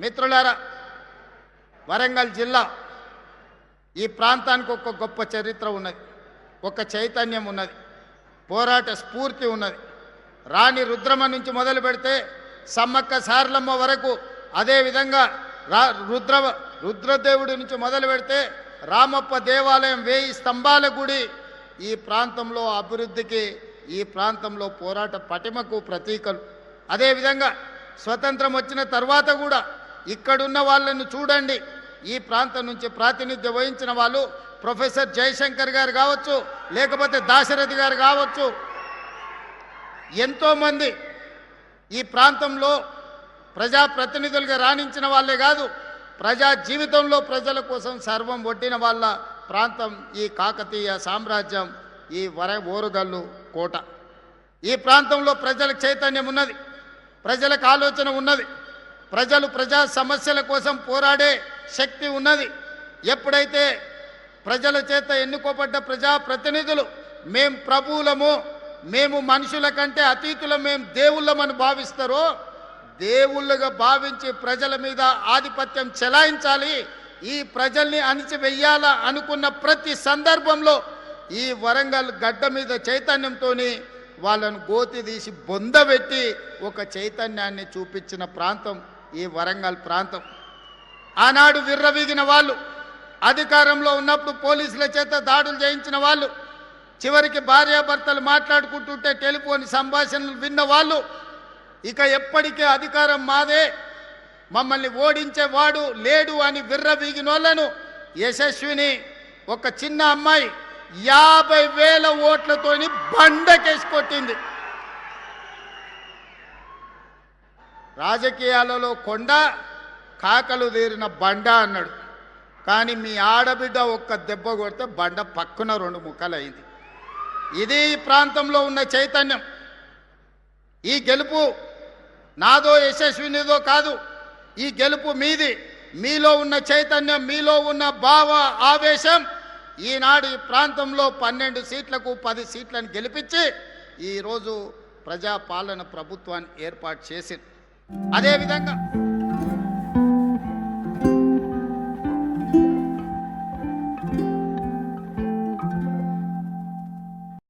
మిత్రులారా, వరంగల్ జిల్లా ఈ ప్రాంతానికి ఒక గొప్ప చరిత్ర ఉన్నది, ఒక చైతన్యం ఉన్నది, పోరాట స్ఫూర్తి ఉన్నది. రాణి రుద్రమ నుంచి మొదలు పెడితే సమ్మక్క సారలమ్మ వరకు, అదేవిధంగా రుద్రదేవుడి నుంచి మొదలు పెడితే రామప్ప దేవాలయం, 1000 స్తంభాల గుడి ఈ ప్రాంతంలో అభివృద్ధికి, ఈ ప్రాంతంలో పోరాట పటిమకు ప్రతీకలు. అదేవిధంగా స్వతంత్రం వచ్చిన తర్వాత కూడా ఇక్కడున్న వాళ్ళను చూడండి. ఈ ప్రాంతం నుంచి ప్రాతినిధ్యం వహించిన వాళ్ళు ప్రొఫెసర్ జయశంకర్ గారు కావచ్చు, లేకపోతే దాశరథి గారు కావచ్చు, ఎంతోమంది ఈ ప్రాంతంలో ప్రజాప్రతినిధులుగా రాణించిన వాళ్ళే కాదు, ప్రజా జీవితంలో ప్రజల కోసం సర్వం ఒడ్డిన వాళ్ళ ప్రాంతం ఈ కాకతీయ సామ్రాజ్యం, ఈ ఓరుగల్లు కోట. ఈ ప్రాంతంలో ప్రజలకు చైతన్యం ఉన్నది, ప్రజలకు ఆలోచన ఉన్నది, ప్రజా సమస్యల కోసం పోరాడే శక్తి ఉన్నది. ఎప్పుడైతే ప్రజల చేత ఎన్నుకోబడ్డ ప్రజాప్రతినిధులు మేం ప్రభువులము, మేము మనుషుల కంటే అతీతులం, మేము దేవుళ్ళమని భావిస్తారో, దేవుళ్ళుగా భావించి ప్రజల మీద ఆధిపత్యం చెలాయించాలి, ఈ ప్రజల్ని అణిచివేయాల అనుకున్న ప్రతి సందర్భంలో ఈ వరంగల్ గడ్డ మీద చైతన్యంతో వాళ్ళను గోతి తీసి బొందబెట్టి ఒక చైతన్యాన్ని చూపించిన ప్రాంతం ఈ వరంగల్ ప్రాంతం. ఆనాడు విర్రవీగిన వాళ్ళు, అధికారంలో ఉన్నప్పుడు పోలీసుల చేత దాడులు చేయించిన వాళ్ళు, చివరికి భార్యాభర్తలు మాట్లాడుకుంటుంటే టెలిఫోన్ సంభాషణలు విన్న వాళ్ళు, ఇక ఎప్పటికీ అధికారం మాదే, మమ్మల్ని ఓడించేవాడు లేడు అని విర్రవీగిన వాళ్ళను యశస్విని, ఒక చిన్న అమ్మాయి 50,000 ఓట్లతోని బండకేసి కొట్టింది. రాజకీయాలలో కొండ, కాకలు తీరిన బండ అన్నాడు. కానీ మీ ఆడబిడ్డ ఒక్క దెబ్బ కొడితే బండ పక్కన 2 ముక్కలు అయింది. ఇది ఈ ప్రాంతంలో ఉన్న చైతన్యం. ఈ గెలుపు నాదో యశస్వినిదో కాదు, ఈ గెలుపు మీది. మీలో ఉన్న చైతన్యం, మీలో ఉన్న భావ ఆవేశం ఈనాడు ఈ ప్రాంతంలో 12 సీట్లకు 10 సీట్లను గెలిపించి ఈరోజు ప్రజాపాలన ప్రభుత్వాన్ని ఏర్పాటు చేసింది. అదేవిధంగా